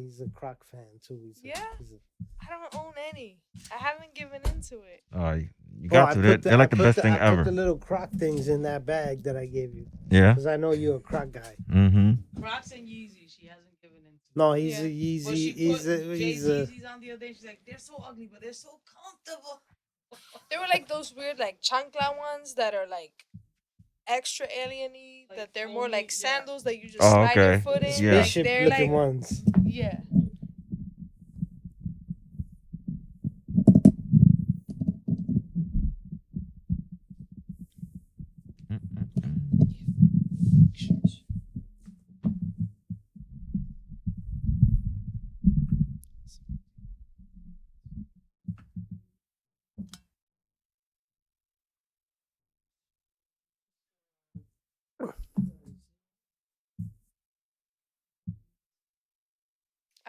he's a Croc fan too. I don't own any. I haven't given into it. You got to. They're like the best thing I ever. put the little Croc things in that bag that I gave you. Yeah. Because I know you're a Croc guy. Mm-hmm. Crocs and Yeezys, she hasn't given into. No, he's a Yeezy. Well, she he's put a Yeezys on the other day. She's like, they're so ugly, but they're so comfortable. They were like those weird like chancla ones that are like extra alien-y, like that they're more like sandals that you just slide your foot in. Yeah. Like, they're looking like ones. Yeah.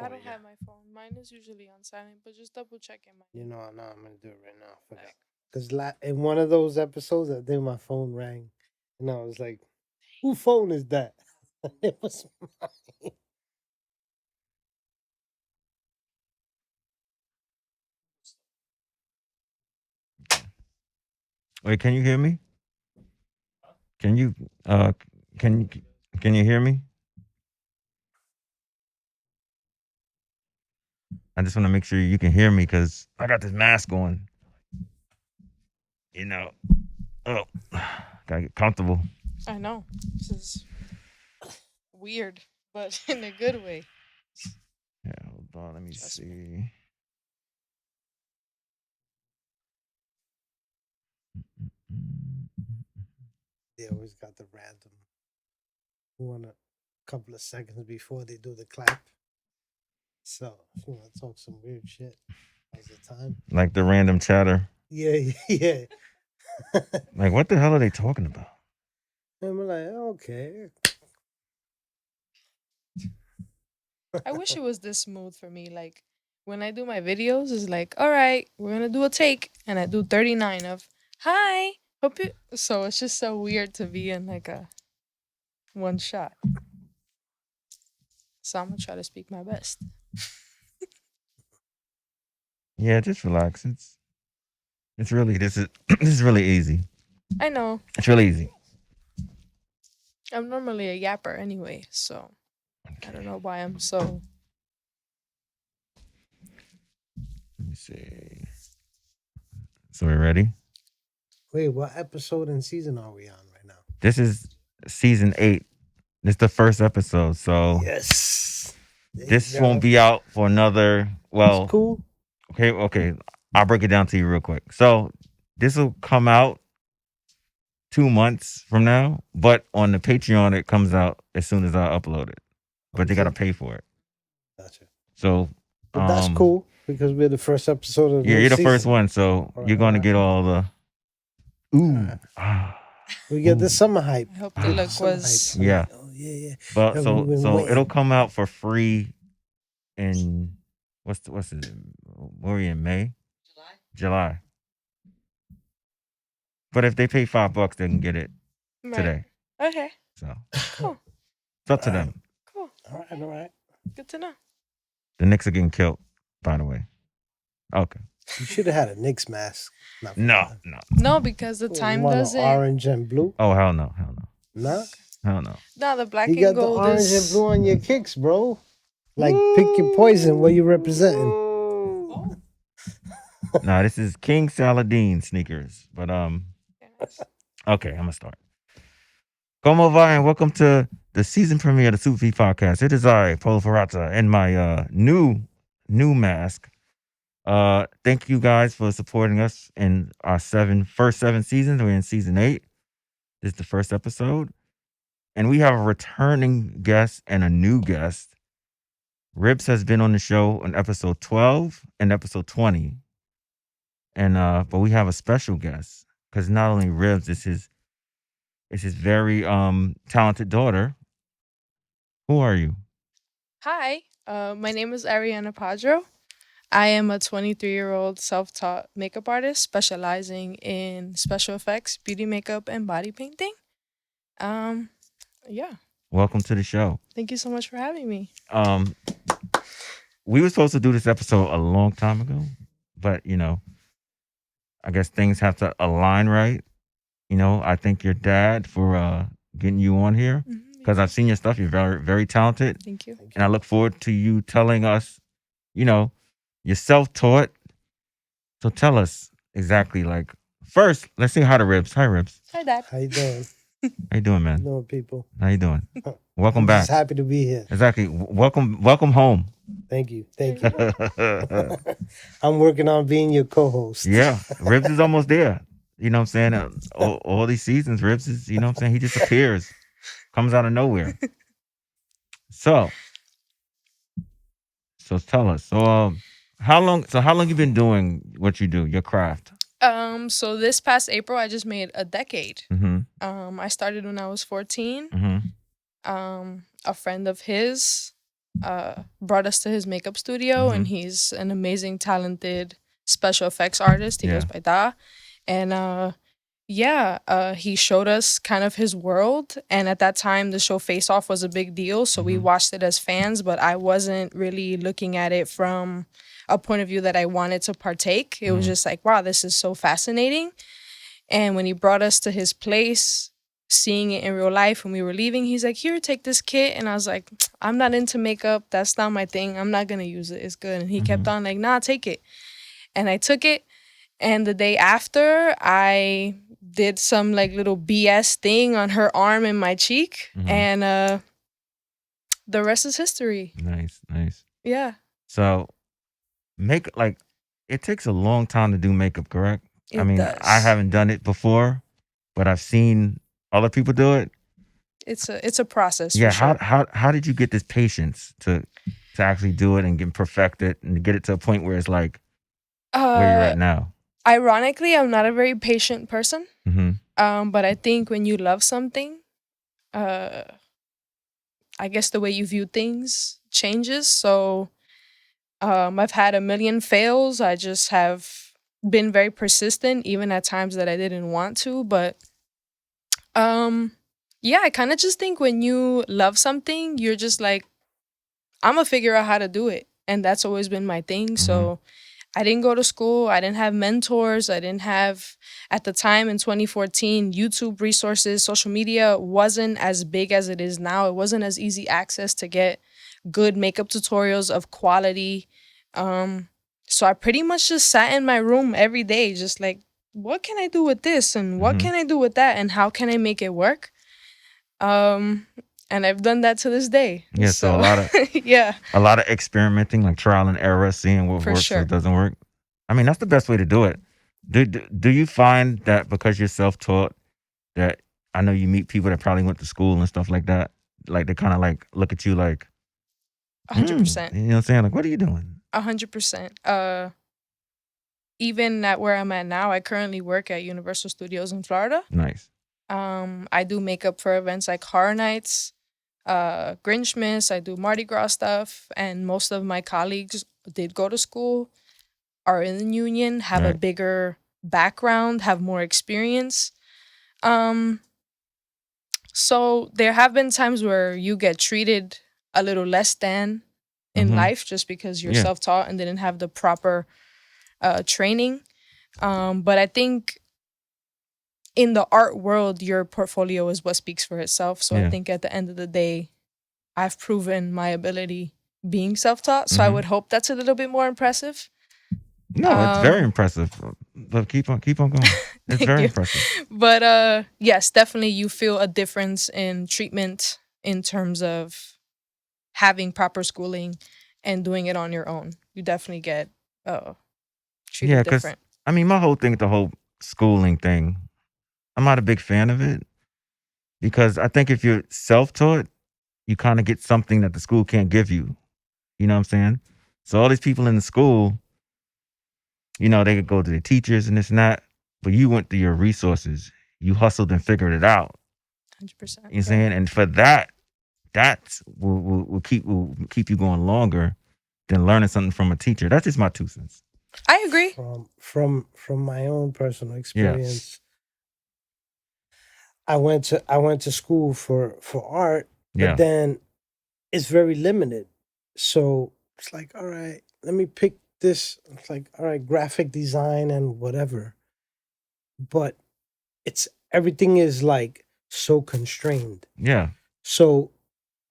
I don't have my phone. Mine is usually on silent, but just double checking my. You know, no, I'm gonna do it right now. Because in one of those episodes, I think my phone rang, and I was like, "Whose phone is that?" It was mine. Wait, can you hear me? Can you can you hear me? I just want to make sure you can hear me because I got this mask on. You know, gotta get comfortable. I know. This is weird, but in a good way. Yeah, hold on. Let me see. They always got the random one a couple of seconds before they do the clap. So, talk some weird shit all the time. Like the random chatter. Yeah. Like, what the hell are they talking about? And we're like, okay. I wish it was this smooth for me. Like, when I do my videos, it's like, all right, we're going to do a take. And I do 39 of, hi, hope you. So it's just so weird to be in like a one shot. So I'm going to try to speak my best. Yeah, just relax. It's really this is really easy. I know. It's really easy. I'm normally a yapper anyway, so I don't know why I'm so. Let me see. So we're ready? Wait, what episode and season are we on right now? This is season 8. This is the first episode, so yes. This won't be out for another. Well, it's cool. Okay. I'll break it down to you real quick. So this will come out 2 months from now, but on the Patreon it comes out as soon as I upload it. But they gotta pay for it. Gotcha. So but that's cool because we're the first episode of the you're the season. first one, so you're gonna get all the we get the summer hype. I hope the look was yeah. Oh, yeah. But so it'll come out for free in what's it? We're in May? July. But if they pay $5, they can get it today. Okay. So cool. It's up to them. Cool. All right. Good to know. The Knicks are getting killed, by the way. Okay. You should have had a Knicks mask. No, because the time doesn't. Orange and blue. Oh hell no. No. Hell no. No, the black you and got gold the orange is... and blue on your kicks, bro. Like pick your poison. What you representing? Nah, this is King Saladin sneakers. But okay, I'm gonna start. Como va and welcome to the season premiere of the TheSuperPpodcast. It is I, Polo Ferrata, and my new mask. Thank you guys for supporting us in our first 7 seasons. We're in season 8. This is the first episode. And we have a returning guest and a new guest. Ribs has been on the show on episode 12 and episode 20. And but we have a special guest because not only Ribs, it's his very talented daughter. Who are you? Hi, my name is Ariana Padro. I am a 23-year-old self-taught makeup artist specializing in special effects, beauty makeup, and body painting. Yeah. Welcome to the show. Thank you so much for having me. we were supposed to do this episode a long time ago, but I guess things have to align right. I thank your dad for getting you on here because I've seen your stuff. You're very, very talented. Thank you. And I look forward to you telling us, you're self-taught. So tell us exactly, like, first, let's say hi to Ribs. Hi, Ribs. Hi, Dad. How you doing? How you doing, man? No, people. How you doing? Welcome I'm back. just happy to be here. Exactly. Welcome home. Thank you. I'm working on being your co-host. Yeah, Ribs is almost there. You know what I'm saying? All these seasons, Ribs is, you know what I'm saying? He just appears, comes out of nowhere. So tell us. So how long you been doing what you do, your craft? So this past April, I just made a decade. Mm-hmm. I started when I was 14. Mm-hmm. A friend of his brought us to his makeup studio, and Mhm. he's an amazing, talented special effects artist. He Yeah. goes by Da. And he showed us kind of his world. And at that time, the show Face Off was a big deal. So we Mhm. watched it as fans, but I wasn't really looking at it from a point of view that I wanted to partake. It was Mhm. just like, wow, this is so fascinating. And when he brought us to his place, seeing it in real life when we were leaving, he's like, here, take this kit. And I was like, I'm not into makeup. That's not my thing. I'm not going to use it. It's good. And he kept Mhm. on like, nah, take it. And I took it. And the day after, I did some like little BS thing on her arm and my cheek. Mhm. And the rest is history. Nice. Yeah. So it takes a long time to do makeup, correct? It I mean, does. I haven't done it before, but I've seen other people do it. It's a process. Yeah. For sure. How did you get this patience to actually do it and get perfect it and get it to a point where it's like where you're at now? Ironically, I'm not a very patient person. Mm-hmm. But I think when you love something, I guess the way you view things changes. So I've had a million fails. I just have been very persistent, even at times that I didn't want to. But I kind of just think when you love something, you're just like, I'm gonna figure out how to do it. And that's always been my thing. So I didn't go to school. I didn't have mentors. I didn't have, at the time in 2014, YouTube resources. Social media wasn't as big as it is now. It wasn't as easy access to get good makeup tutorials of quality. So I pretty much just sat in my room every day, just like, what can I do with this? And what can I do with that? And how can I make it work? And I've done that to this day. Yeah, so a lot of a lot of experimenting, like trial and error, seeing what For works sure. or doesn't work. I mean, that's the best way to do it. Do you find that because you're self-taught, that I know you meet people that probably went to school and stuff like that, like they kind of like look at you like 100%. you know what I'm saying? Like, what are you doing? 100%. Even at where I'm at now, I currently work at Universal Studios in Florida. Nice. I do makeup for events like Horror Nights, Grinchmas. I do Mardi Gras stuff, and most of my colleagues did go to school, are in the union, have a Right. bigger background, have more experience. So there have been times where you get treated a little less than in Mhm. life just because you're Yeah. self-taught and didn't have the proper training. But I think in the art world, your portfolio is what speaks for itself. So Yeah. I think at the end of the day, I've proven my ability being self-taught. So I Mhm. would hope that's a little bit more impressive. No, it's very impressive. But keep on going. It's Thank very you. impressive. But yes, definitely you feel a difference in treatment in terms of having proper schooling and doing it on your own. You definitely get treated Yeah, because different. I mean, my whole thing with the whole schooling thing, I'm not a big fan of it because I think if you're self-taught, you kind of get something that the school can't give you. You know what I'm saying? So all these people in the school, they could go to the teachers and this and that, but you went through your resources. You hustled and figured it out. 100%. You know what I'm saying? And for that will keep you going longer than learning something from a teacher. That's just my 2 cents. I agree. From my own personal experience, I went to school for art, but Yeah. then it's very limited. So it's like, all right, let me pick this. It's like, all right, graphic design and whatever. But it's everything is like so constrained. Yeah. So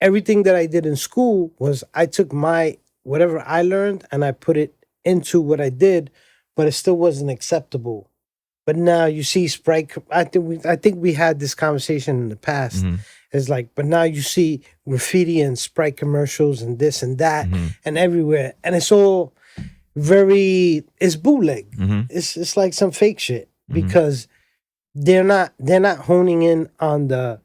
everything that I did in school was I took my whatever I learned and I put it into what I did, but it still wasn't acceptable. But now you see Sprite. I think we had this conversation in the past. Mhm. It's like, but now you see graffiti and Sprite commercials and this and that Mhm. and everywhere, and it's all it's bootleg. Mhm. It's like some fake shit Mhm. because they're not honing in on the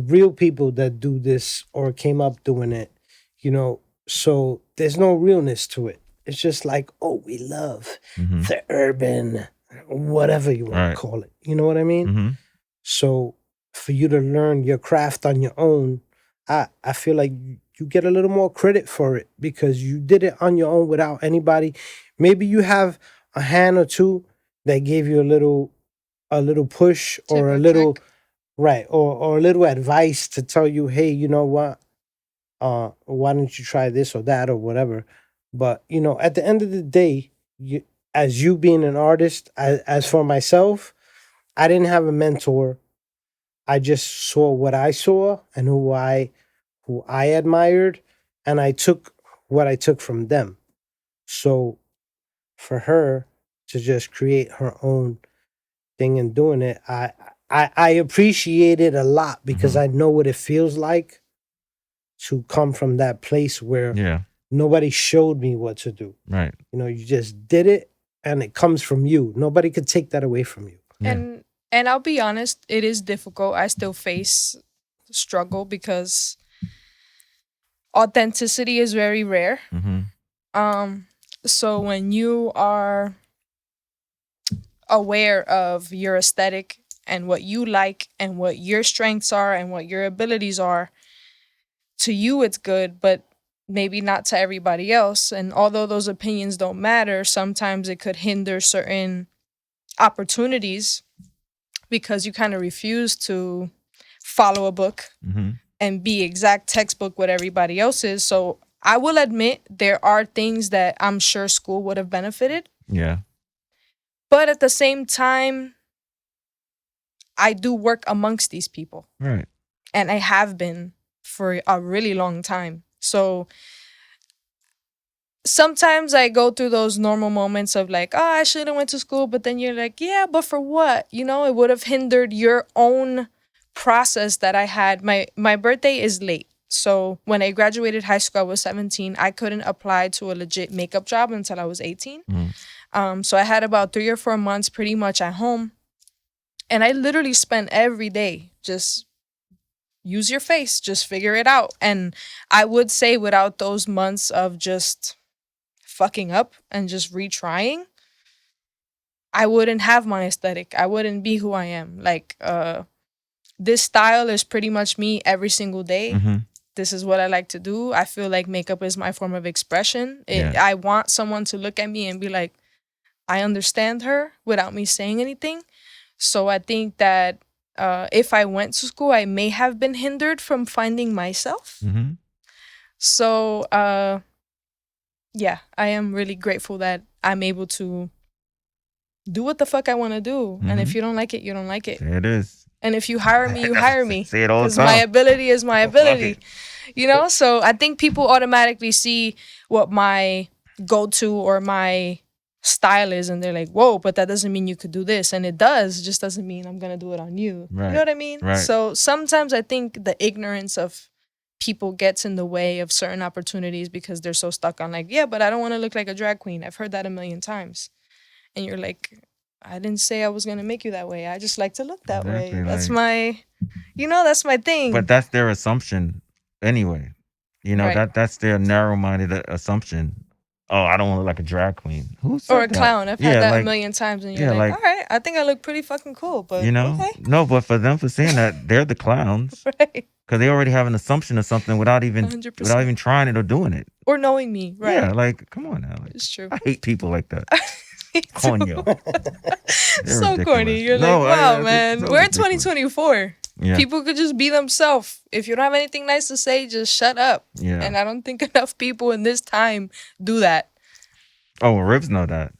real people that do this or came up doing it, you know. So there's no realness to it. It's just like, oh, we love Mhm. the urban, whatever you want Right. to call it. You know what I mean? Mhm. So for you to learn your craft on your own, I feel like you get a little more credit for it because you did it on your own without anybody. Maybe you have a hand or two that gave you a little push Tip or a or little trick. right or a little advice to tell you, hey, you know what? Why don't you try this or that or whatever? But you know, at the end of the day, as you being an artist, as for myself, I didn't have a mentor. I just saw what I saw and who I admired, and I took what I took from them. So for her to just create her own thing and doing it, I appreciate it a lot because Mhm. I know what it feels like to come from that place where Yeah. nobody showed me what to do. Right. You know, you just did it and it comes from you. Nobody could take that away from you. Yeah. And I'll be honest, it is difficult. I still face struggle because authenticity is very rare. Mhm. So when you are aware of your aesthetic and what you like and what your strengths are and what your abilities are, to you it's good, but maybe not to everybody else. And although those opinions don't matter, sometimes it could hinder certain opportunities because you kind of refuse to follow a book Mhm. and be exact textbook what everybody else is. So I will admit there are things that I'm sure school would have benefited. Yeah. But at the same time, I do work amongst these people. Right. And I have been for a really long time. So sometimes I go through those normal moments of like, oh, I should have went to school. But then you're like, yeah, but for what? You know, it would have hindered your own process that I had. My birthday is late. So when I graduated high school, I was 17. I couldn't apply to a legit makeup job until I was 18. So I had about 3 or 4 months pretty much at home. And I literally spent every day just use your face, just figure it out. And I would say without those months of just fucking up and just retrying, I wouldn't have my aesthetic. I wouldn't be who I am. Like, this style is pretty much me every single day. Mhm. This is what I like to do. I feel like makeup is my form of expression. Yeah. I want someone to look at me and be like, I understand her without me saying anything. So I think that if I went to school, I may have been hindered from finding myself. Mhm. So yeah, I am really grateful that I'm able to do what the fuck I want to do. And if Mhm. you don't like it, you don't like it. There it is. And if you hire me, you hire me. Say it all the Because my time. ability is my Oh, fuck ability. it. You know? So I think people automatically see what my go-to or my style is and they're like, whoa, but that doesn't mean you could do this. And it does. It just doesn't mean I'm going to do it on you. Right. You know what I mean? Right. So sometimes I think the ignorance of people gets in the way of certain opportunities because they're so stuck on like, yeah, but I don't want to look like a drag queen. I've heard that a million times. And you're like, I didn't say I was going to make you that way. I just like to look that Exactly, way. That's like- my, that's my thing. But that's their assumption anyway. You know, Right. that's their narrow-minded assumption. Oh, I don't want to look like a drag queen. Who said Or a that? clown. I've Yeah, had that like, a million times and you're yeah, like, like- all right, I think I look pretty fucking cool, but you know? okay. No, but for them for saying that, they're the clowns. Right. Because they already have an assumption of something without even 100%. trying it or doing it. Or knowing me, right? Yeah, like, come on now. Like, It's true. I hate people like that. Me too. Coño. They're So corny. ridiculous. You're No, like, wow, I think man. so We're in ridiculous. 2024. Yeah. People could just be themselves. If you don't have anything nice to say, just shut up. Yeah. And I don't think enough people in this time do that. Oh, well, Ribs know that.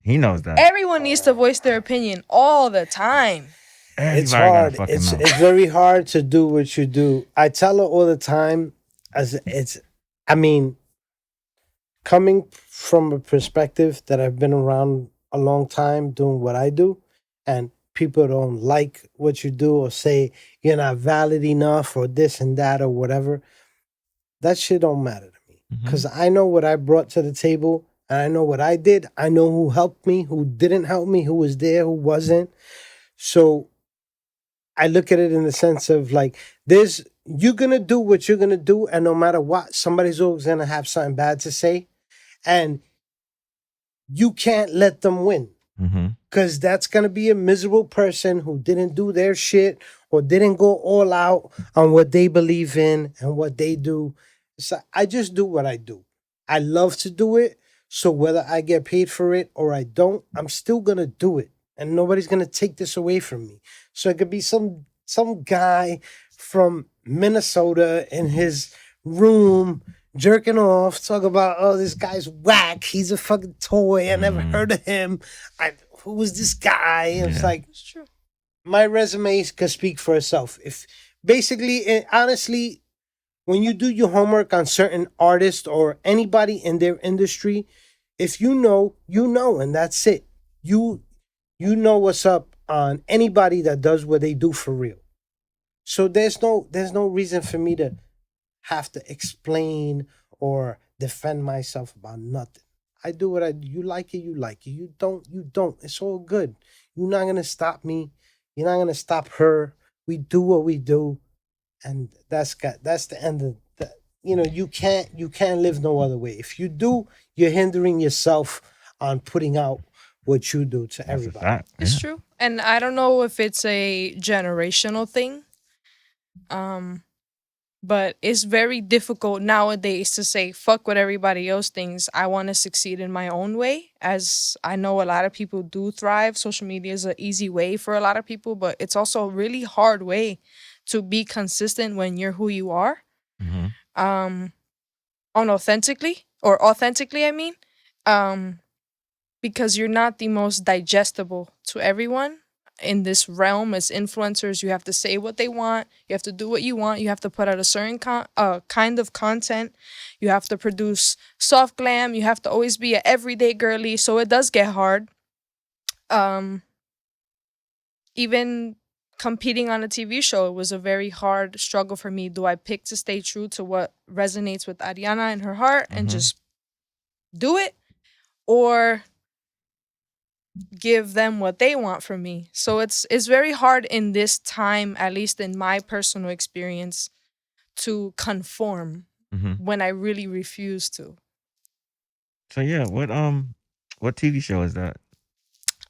He knows that. Everyone needs to voice their opinion all the time. It's Everybody got a hard. fucking mouth. It's very hard to do what you do. I tell her all the time, as it's. I mean, coming from a perspective that I've been around a long time doing what I do, and people don't like what you do or say you're not valid enough or this and that or whatever, that shit don't matter to me. Mhm. Because I know what I brought to the table and I know what I did. I know who helped me, who didn't help me, who was there, who wasn't. So I look at it in the sense of like, you're gonna do what you're gonna do, and no matter what, somebody's always gonna have something bad to say. And you can't let them win. Mm-hmm. Because that's going to be a miserable person who didn't do their shit or didn't go all out on what they believe in and what they do. So I just do what I do. I love to do it. So whether I get paid for it or I don't, I'm still going to do it. And nobody's going to take this away from me. So it could be some guy from Minnesota in his room jerking off, talk about, oh, this guy's whack. He's a fucking toy. I never heard of him. Who was this guy? And it's Yeah. like, It's true. my resume could speak for itself. If basically, honestly, when you do your homework on certain artists or anybody in their industry, if you know, and that's it. You know what's up on anybody that does what they do for real. So there's no reason for me to have to explain or defend myself about nothing. I do what I do. You like it, you like it. You don't. It's all good. You're not gonna stop me. You're not gonna stop her. We do what we do, and that's the end of the. You can't live no other way. If you do, you're hindering yourself on putting out what you do to That's a everybody. fact. It's Yeah. true. And I don't know if it's a generational thing. But it's very difficult nowadays to say fuck what everybody else thinks. I want to succeed in my own way. As I know a lot of people do thrive. Social media is an easy way for a lot of people, but it's also a really hard way to be consistent when you're who you are. Mm-hmm. Authentically, I mean. Because you're not the most digestible to everyone in this realm as influencers. You have to say what they want. You have to do what you want. You have to put out a certain kind of content. You have to produce soft glam. You have to always be an everyday girly. So it does get hard. Even competing on a TV show, it was a very hard struggle for me. Do I pick to stay true to what resonates with Ariana in her heart and just do it? Or give them what they want from me? So it's very hard in this time, at least in my personal experience, to conform when I really refuse to. So yeah, what TV show is that?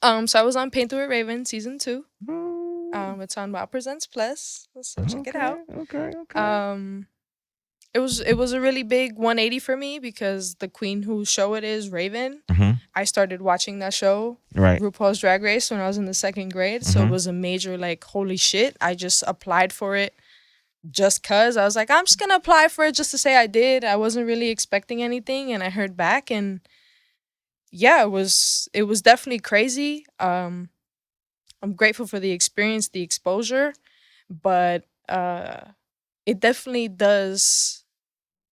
So I was on Paint Through It Raven season 2. It's on Wow Presents Plus, so check it out. Okay. It was a really big 180 for me because the queen whose show it is, Raven, I started watching that show, Right. RuPaul's Drag Race, when I was in the 2nd grade. So it was a major, like, holy shit. I just applied for it just because. I was like, I'm just going to apply for it just to say I did. I wasn't really expecting anything, and I heard back. And yeah, it was definitely crazy. I'm grateful for the experience, the exposure, but it definitely does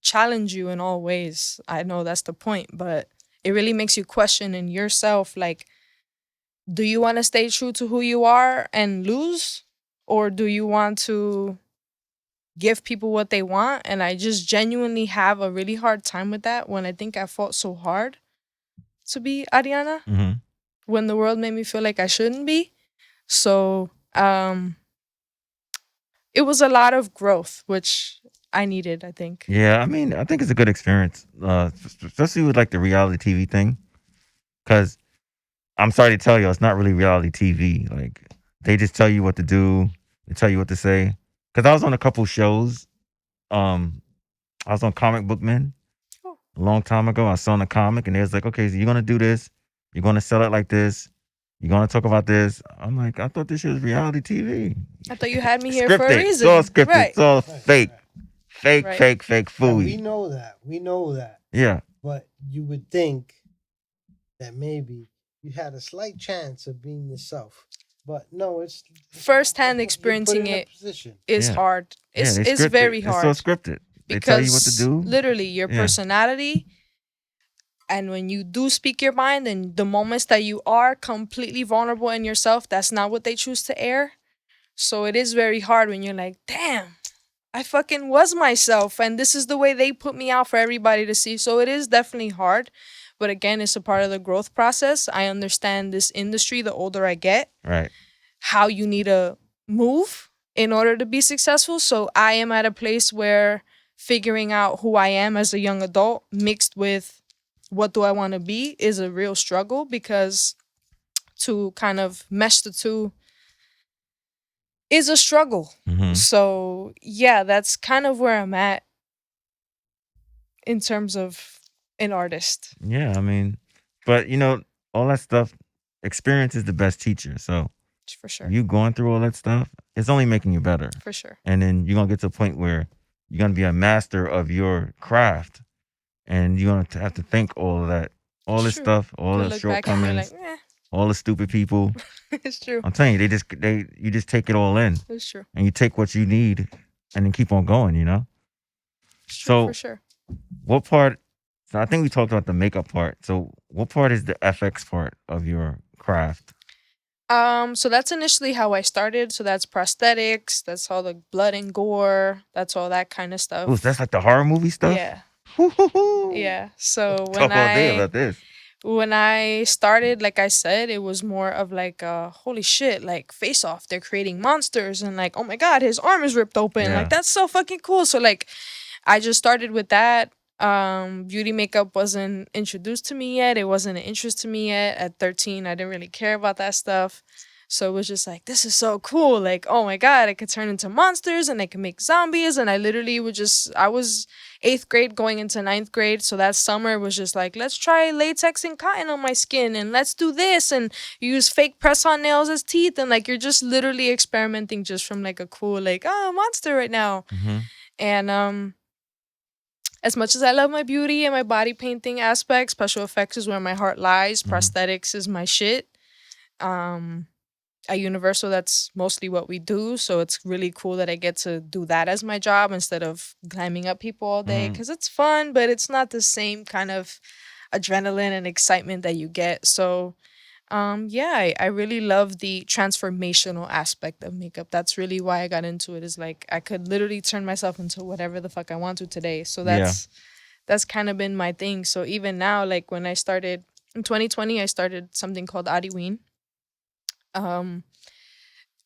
challenge you in all ways. I know that's the point, but it really makes you question in yourself, like, do you want to stay true to who you are and lose? Or do you want to give people what they want? And I just genuinely have a really hard time with that when I think I fought so hard to be Ariana when the world made me feel like I shouldn't be. So it was a lot of growth, which I needed, I think. Yeah, I mean, I think it's a good experience, especially with like the reality TV thing. Because I'm sorry to tell you, it's not really reality TV. Like they just tell you what to do, they tell you what to say. Because I was on a couple shows. I was on Comic Book Men a long time ago. I saw in a comic, and they was like, okay, so you're gonna do this, you're gonna sell it like this, You gonna talk about this? I'm like, I thought this shit was reality TV. I thought you had me here for a Scripted. reason. It's all scripted. Right. It's all Right, fake. right. Fake, Right. fake, fake And we food. know that. We know that. Yeah. But you would think that maybe you had a slight chance of being yourself. But no, it's Firsthand you're put experiencing in a it position. is Yeah. hard. It's Yeah, they it's scripted. very It's hard. so scripted. They tell you what to Because do. literally your Yeah. personality, and when you do speak your mind, and the moments that you are completely vulnerable in yourself, that's not what they choose to air. So it is very hard when you're like, damn, I fucking was myself, and this is the way they put me out for everybody to see. So it is definitely hard. But again, it's a part of the growth process. I understand this industry the older I get, Right. how you need to move in order to be successful. So I am at a place where figuring out who I am as a young adult mixed with what do I want to be is a real struggle, because to kind of mesh the two is a struggle. Mhm. So yeah, that's kind of where I'm at in terms of an artist. Yeah, I mean, but all that stuff, experience is the best teacher. So For sure. you going through all that stuff, it's only making you better. For sure. And then you're gonna get to a point where you're gonna be a master of your craft, and you're gonna have to think all of that, all It's this true. stuff, all You'll the look back and you're shortcomings, like, all the stupid people. it's true. I'm telling you, you just take it all in, It's true. and you take what you need, and then keep on going. It's true, So for sure. what part? So I think we talked about the makeup part. So what part is the FX part of your craft? So that's initially how I started. So that's prosthetics, that's all the blood and gore, that's all that kind of stuff. Oh, that's like the horror movie stuff. Yeah. Yeah. Yeah. So Talk all day about this. when I started, like I said, it was more of like holy shit, like Face Off, they're creating monsters, and like, oh my god, his arm is ripped open. Yeah. Like that's so fucking cool. So like I just started with that. Beauty makeup wasn't introduced to me yet. It wasn't an interest to me yet. At 13, I didn't really care about that stuff. So it was just like, this is so cool. Like, oh my God, I could turn into monsters and I can make zombies. And I literally I was 8th grade going into 9th grade. So that summer was just like, let's try latex and cotton on my skin, and let's do this and use fake press on nails as teeth. And like, you're just literally experimenting just from like a cool, like, oh, monster right now. Mm-hmm. And as much as I love my beauty and my body painting aspect, special effects is where my heart lies. Mhm. Prosthetics is my shit. At Universal, that's mostly what we do. So it's really cool that I get to do that as my job instead of glamming up people all day, Mhm. because it's fun, but it's not the same kind of adrenaline and excitement that you get. So yeah, I really love the transformational aspect of makeup. That's really why I got into it. Is like I could literally turn myself into whatever the fuck I want to today. So that's kind of been my thing. So even now, like when I started in 2020, I started something called Adiween.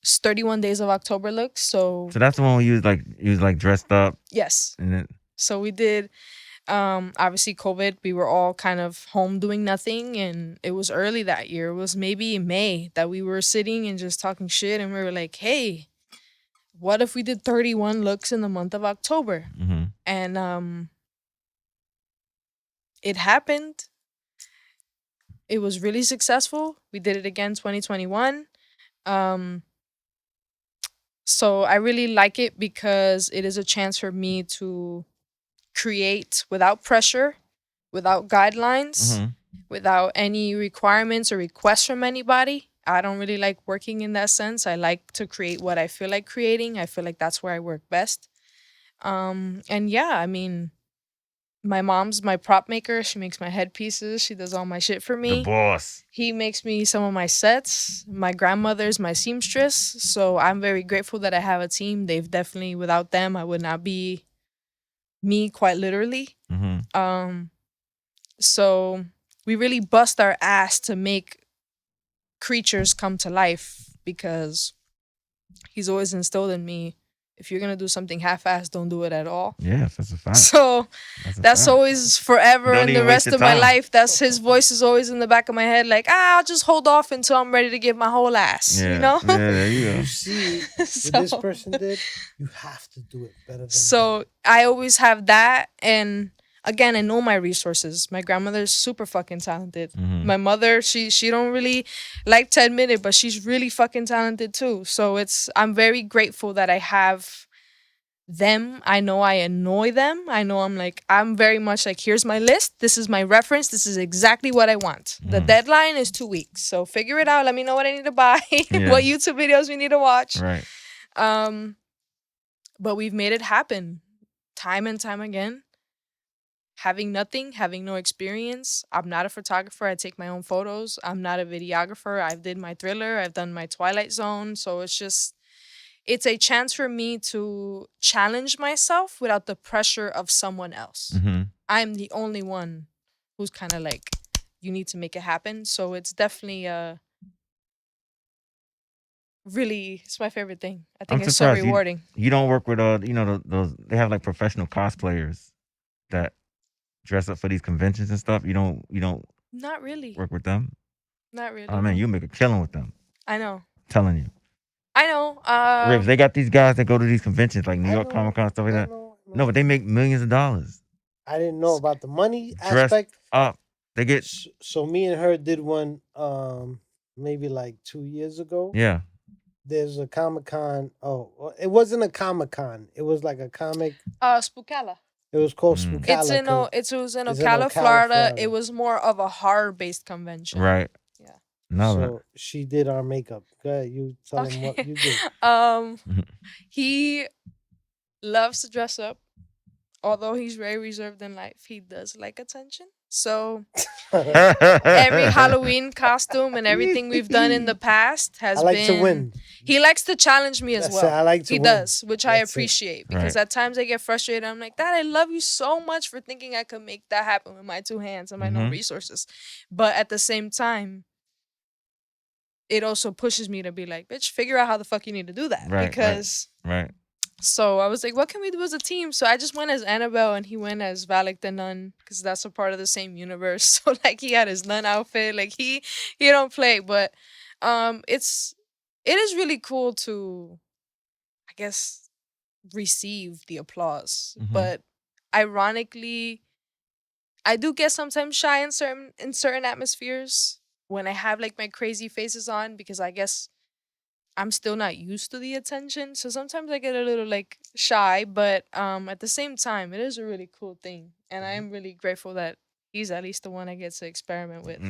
It's 31 days of October looks. So So that's the one where you was like dressed up, yes. and then So we did obviously COVID, we were all kind of home doing nothing, and it was early that year. It was maybe May that we were sitting and just talking shit, and we were like, hey, what if we did 31 looks in the month of October? mm-hmm. And it happened. It was really successful. We did it again 2021. So I really like it because it is a chance for me to create without pressure, without guidelines, Mm-hmm. without any requirements or requests from anybody. I don't really like working in that sense. I like to create what I feel like creating. I feel like that's where I work best. And yeah, I mean, my mom's my prop maker. She makes my headpieces. She does all my shit for The me. boss. He makes me some of my sets. My grandmother's my seamstress. So I'm very grateful that I have a team. They've definitely, without them, I would not be me, quite literally. Mm-hmm. So we really bust our ass to make creatures come to life, because he's always instilled in me, if you're gonna do something half-assed, don't do it at all. Yes, that's a fact. So That's a that's fact. always forever Don't in even the waste rest your of my time. life. That's his voice is always in the back of my head, like, I'll just hold off until I'm ready to give my whole ass. Yeah, You know? yeah, there you go. You see what So- this person did, you have to do it better than So I always have that, and again, I know my resources. My grandmother's super fucking talented. Mhm. My mother, she don't really like to admit it, but she's really fucking talented too. So I'm very grateful that I have them. I know I annoy them. I know I'm very much like, here's my list. This is my reference. This is exactly what I want. The Mhm. deadline is 2 weeks. So figure it out. Let me know what I need to buy, Yeah. what YouTube videos we need to watch. Right. But we've made it happen time and time again. Having nothing, having no experience. I'm not a photographer. I take my own photos. I'm not a videographer. I've did my thriller. I've done my Twilight Zone. So it's a chance for me to challenge myself without the pressure of someone else. Mm-hmm. I'm the only one who's kind of like, you need to make it happen. So it's definitely really, it's my favorite thing. I think I'm it's so surprised rewarding. you don't work with those they have like professional cosplayers that dress up for these conventions and stuff. You don't Not really. work with them. Not really. Oh man, you make a killing with them. I know. I'm telling you. I know. Ribs, they got these guys that go to these conventions like New I York know, Comic Con stuff like I that. know. No, but they make millions of dollars. I didn't know about the money Dressed aspect. up. They get So me and her did one maybe like 2 years ago. yeah. There's a Comic-Con. Oh, well, it wasn't a Comic-Con. It was like a comic. Spookala. It was called Mm. Spookala. It was in it's in Ocala, Ocala, Florida. Florida. It was more of a horror-based convention. Right. Yeah. No. So she did our makeup. Go ahead, you tell him what you did. He loves to dress up. Although he's very reserved in life, he does like attention. So every Halloween costume and everything we've done in the past has I like been. to win. He likes to challenge me as That's well. it, I like to he win. does, which I That's it. appreciate because Right. at times I get frustrated. I'm like, Dad, I love you so much for thinking I could make that happen with my 2 hands and my no Mhm. resources. But at the same time, it also pushes me to be like, bitch, figure out how the fuck you need to do that. Right, Because right. so I was like, what can we do as a team? So I just went as Annabelle and he went as Valak the Nun because that's a part of the same universe. So like he had his nun outfit. Like he don't play, but it is really cool to, I guess, receive the applause. Mhm. But ironically, I do get sometimes shy in certain atmospheres when I have like my crazy faces on because I guess I'm still not used to the attention. So sometimes I get a little like shy, but at the same time, it is a really cool thing. And I am really grateful that he's at least the one I get to experiment with.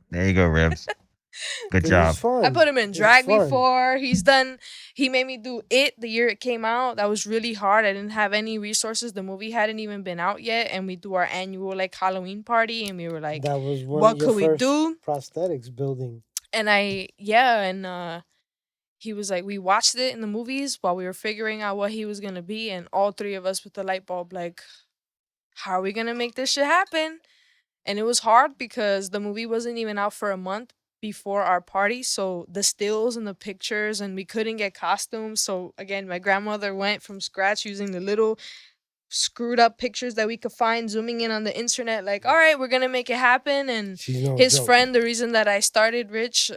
There you go, Ribs. Good It job. was fun. I put him in It's drag fun. before. He made me do It the year it came out. That was really hard. I didn't have any resources. The movie hadn't even been out yet. And we do our annual like Halloween party. And we were like, That was one what of your could we first do? prosthetics building. And he was like, we watched it in the movies while we were figuring out what he was going to be. And all 3 of us with the light bulb, like, how are we going to make this shit happen? And it was hard because the movie wasn't even out for a month before our party. So the stills and the pictures, and we couldn't get costumes. So again, my grandmother went from scratch using the little screwed up pictures that we could find, zooming in on the internet, like, all right, we're going to make it happen. And She's no his joke. friend, the reason that I started Rich,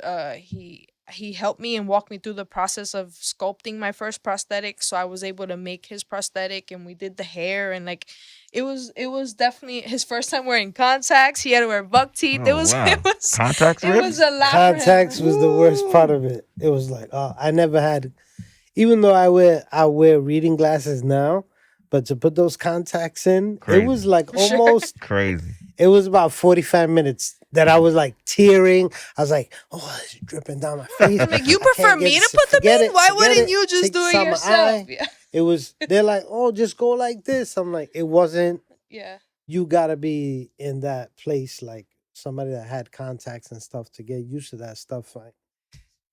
he helped me and walked me through the process of sculpting my first prosthetic. So I was able to make his prosthetic, and we did the hair, and like it was definitely his first time wearing contacts. He had to wear buck teeth. Oh, wow. Contacts, it Ribs? was a lot. Contacts for him. was the worst part of it. It was like, I never had, even though I wear reading glasses now, but to put those contacts in, Crazy. it was like For sure. almost, Crazy. it was about 45 minutes that I was like tearing. I was like, oh, it's dripping down my face. I'm like, you I prefer can't me get to this- put them forget in? it, Why forget wouldn't it. you just Take do it some yourself? eye. Yeah. It was, they're like, oh, just go like this. I'm like, it wasn't, Yeah. you gotta be in that place, like somebody that had contacts and stuff to get used to that stuff. Like,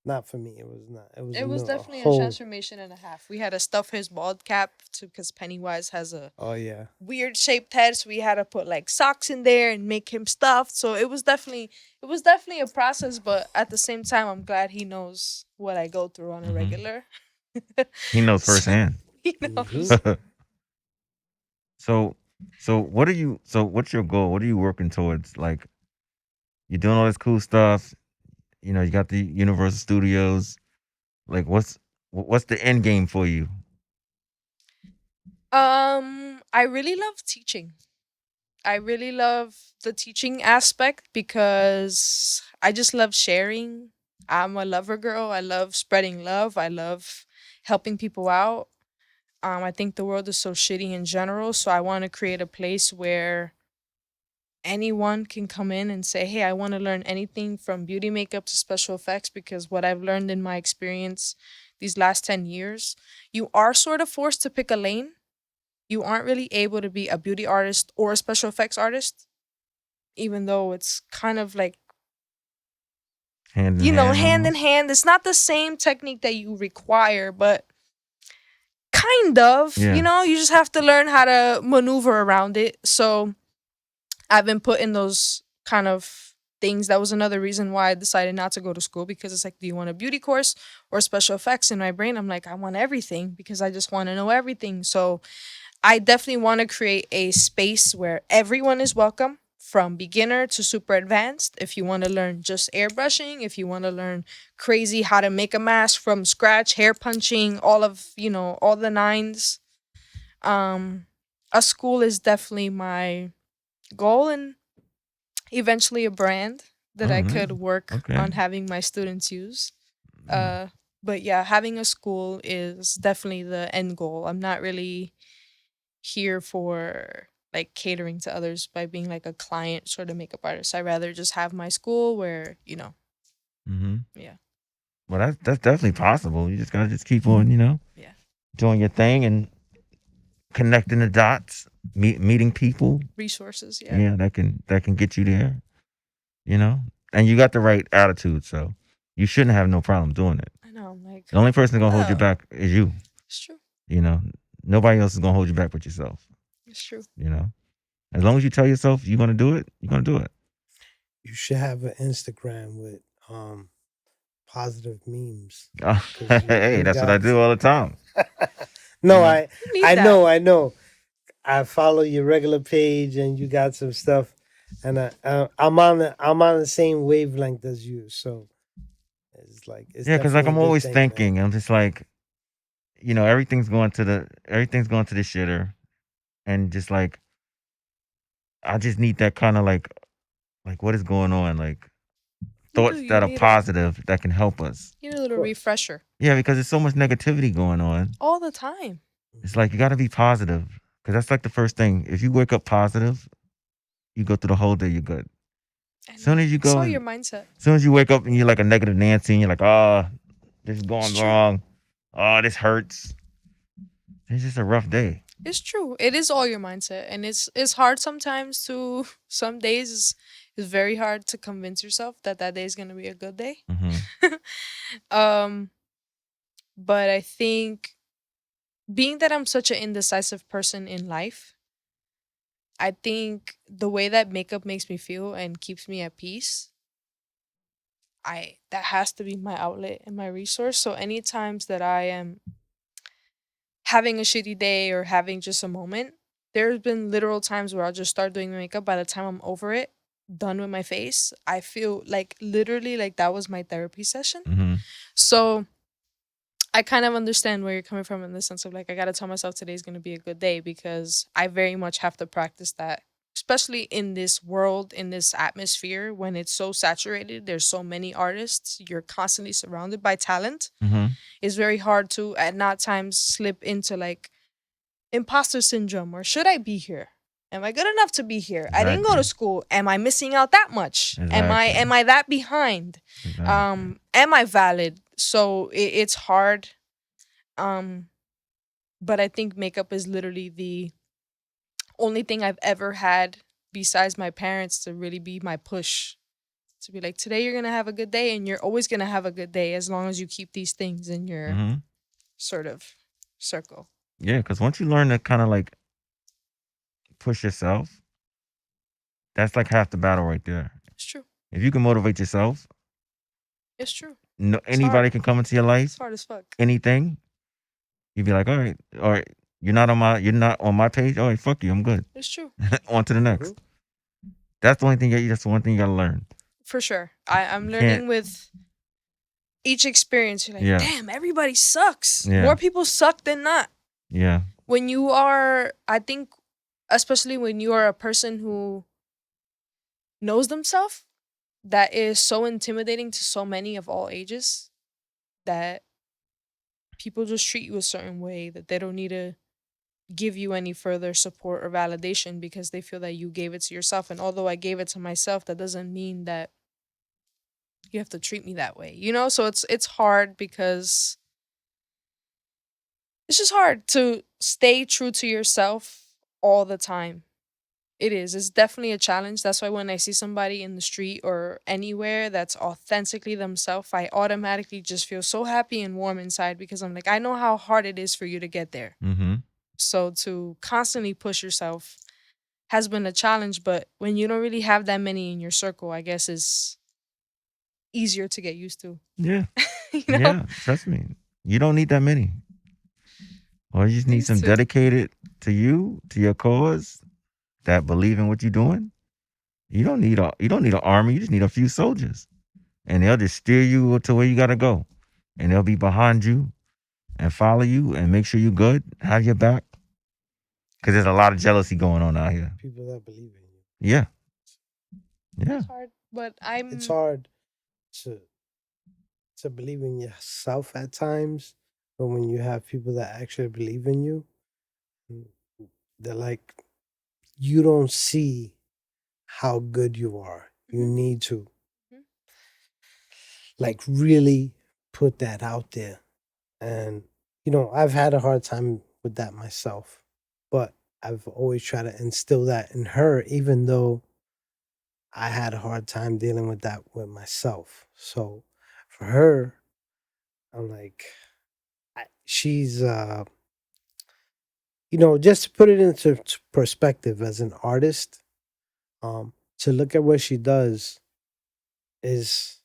not for me. It was not. It was a definitely a whole- transformation and a half. We had to stuff his bald cap because Pennywise has a Oh yeah. weird shaped head, so we had to put like socks in there and make him stuffed. So it was definitely a process, but at the same time, I'm glad he knows what I go through on a Mhm. regular. He knows firsthand. He knows. Mhm. So what's your goal? What are you working towards? Like, you're doing all this cool stuff. You know, you got the Universal Studios. Like, what's the end game for you? I I really love teaching. I really love the teaching aspect because I just love sharing. I'm a lover girl. I love spreading love. I love helping people out. I think the world is so shitty in general, so I want to create a place where anyone can come in and say, "Hey, I want to learn anything from beauty makeup to special effects," because what I've learned in my experience these last 10 years, you are sort of forced to pick a lane. You aren't really able to be a beauty artist or a special effects artist, even though it's kind of like, Hand in hand, hand in almost. hand. It's not the same technique that you require, but kind of, Yeah. you just have to learn how to maneuver around it. So I've been put in those kind of things. That was another reason why I decided not to go to school, because it's like, do you want a beauty course or special effects? In my brain, I'm like, I want everything because I just want to know everything. So I definitely want to create a space where everyone is welcome, from beginner to super advanced. If you want to learn just airbrushing, if you want to learn crazy how to make a mask from scratch, hair punching, all of, all the nines. A school is definitely my goal, and eventually a brand that Oh, I nice. could work Okay. on having my students use. But yeah, having a school is definitely the end goal. I'm not really here for like catering to others by being like a client sort of makeup artist. I rather just have my school where, Mm-hmm. yeah, Well, that's definitely possible. You just gotta just keep on, yeah, doing your thing and connecting the dots, meeting people. resources, yeah. Yeah, that can get you there. You know, and you got the right attitude, so you shouldn't have no problem doing it. I know, I'm like, The only person gonna hold you oh, back is you. it's true, You know, nobody else is gonna hold you back but yourself. it's true. You know, as long as you tell yourself you're gonna do it, you're gonna do it. You should have an Instagram with positive memes. Hey, You that's what I got do all the time. no, You know? You need I that. know. I follow your regular page, and you got some stuff, and I'm on the same wavelength as you. So it's Yeah, because like definitely a I'm good always thing, man. thinking, I'm just like, everything's going to the shitter, and just like I just need that kind of like what is going on, like You do. thoughts You that are need positive that can help us. a little refresher Yeah, because there's so much negativity going on. all the time. It's like you got to be positive, because that's like the first thing. If you wake up positive, you go through the whole day, you're good. I Soon know. as you It's go, all your mindset. soon as you wake up and you're like a negative Nancy, and you're like, oh, this is It's going true. wrong. Oh, this hurts. It's just a rough day. It's true. It is all your mindset, and it's hard sometimes to. Some days is very hard to convince yourself that that day is gonna be a good day. Mm-hmm. um, but I think, being that I'm such an indecisive person in life, I think the way that makeup makes me feel and keeps me at peace, that has to be my outlet and my resource. So any times that I am having a shitty day or having just a moment, there's been literal times where I'll just start doing my makeup. By the time I'm over it, done with my face, I feel like literally like that was my therapy session. Mm-hmm. So I kind of understand where you're coming from, in the sense of like, I gotta tell myself today's gonna be a good day, because I very much have to practice that. Especially in this world, in this atmosphere, when it's so saturated, there's so many artists, you're constantly surrounded by talent. Mm-hmm. It's very hard to at not times slip into like imposter syndrome, or should I be here? Am I good enough to be here? I didn't go to Exactly. school. Am I missing out that much? Exactly. Am I that behind? Exactly. Am I valid? So it's hard. But I think makeup is literally the only thing I've ever had besides my parents to really be my push, to be like, today you're gonna have a good day, and you're always gonna have a good day as long as you keep these things in your Mm-hmm. sort of circle. Yeah, because once you learn to kind of like push yourself, that's like half the battle right there. It's true. If you can motivate yourself, It's true. no, It's anybody hard. can come into your life. It's hard as fuck. Anything, you'd be like, all right, you're not on my page. All right, fuck you, I'm good. It's true. On to the next. That's the only thing. That's the one thing you gotta learn. For sure. I'm You learning can't- with each experience. You're like, Yeah. damn, everybody sucks. Yeah. More people suck than not. Yeah. When you are, I think especially when you are a person who knows themselves, that is so intimidating to so many of all ages, that people just treat you a certain way, that they don't need to give you any further support or validation because they feel that you gave it to yourself. And although I gave it to myself, that doesn't mean that you have to treat me that way, you know? So it's hard because it's just hard to stay true to yourself all the time. It is. It's definitely a challenge. That's why when I see somebody in the street or anywhere that's authentically themselves, I automatically just feel so happy and warm inside because I'm like, I know how hard it is for you to get there. Mm-hmm. So to constantly push yourself has been a challenge, but when you don't really have that many in your circle, I guess is easier to get used to. Yeah. You know? Yeah. Trust me. You don't need that many. Or you just need These some two. dedicated to you, to your cause, that believe in what you're doing. You don't need an army. You just need a few soldiers, and they'll just steer you to where you gotta go, and they'll be behind you and follow you and make sure you're good, have your back. Because there's a lot of jealousy going on out here. People that believe in you. Yeah. Yeah. It's hard, but It's hard to believe in yourself at times, but when you have people that actually believe in you, they're like, you don't see how good you are. You Mhm. need to Mhm. like really put that out there. And I've had a hard time with that myself, but I've always tried to instill that in her, even though I had a hard time dealing with that with myself. So for her, I'm like, she's, just to put it into perspective as an artist, to look at what she does is,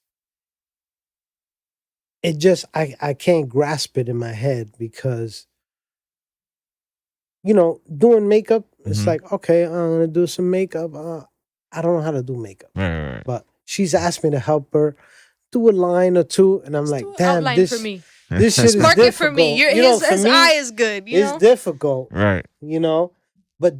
it just, I can't grasp it in my head because, doing makeup, it's Mhm. like, okay, I'm gonna do some makeup. I don't know how to do makeup, Right. but she's asked me to help her do a line or two, and I'm Just like, do an damn, outline for me. this shit Just is mark it for me. difficult. His For eye me, is good, it's difficult. Right. But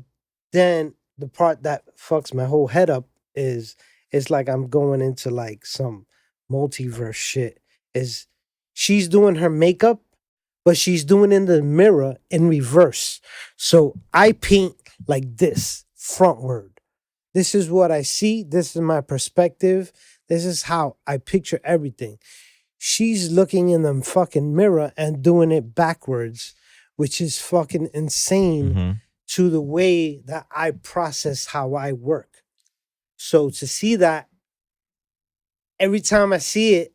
then the part that fucks my whole head up is it's like I'm going into like some multiverse shit. Is she's doing her makeup, but she's doing in the mirror in reverse. So I paint like this, frontward. This is what I see. This is my perspective. This is how I picture everything. She's looking in the fucking mirror and doing it backwards, which is fucking insane Mm-hmm. to the way that I process how I work. So to see that every time I see it,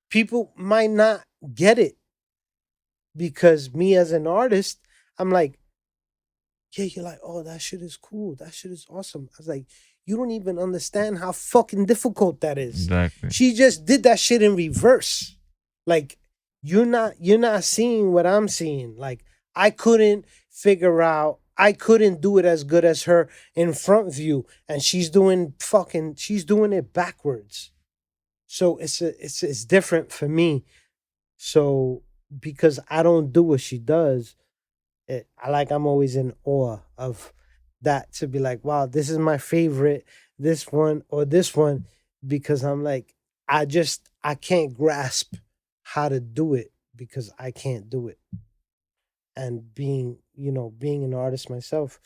people might not get it because me as an artist, I'm like, yeah, you're like, oh, that shit is cool. That shit is awesome. I was like, you don't even understand how fucking difficult that is. Exactly. She just did that shit in reverse. Like, you're not seeing what I'm seeing. Like, I couldn't I couldn't do it as good as her in front view. And she's doing it backwards. So it's different for me. So because I don't do what she does, I'm always in awe of that, to be like, wow, this is my favorite, this one or this one, because I'm like, I can't grasp how to do it because I can't do it. And being an artist myself,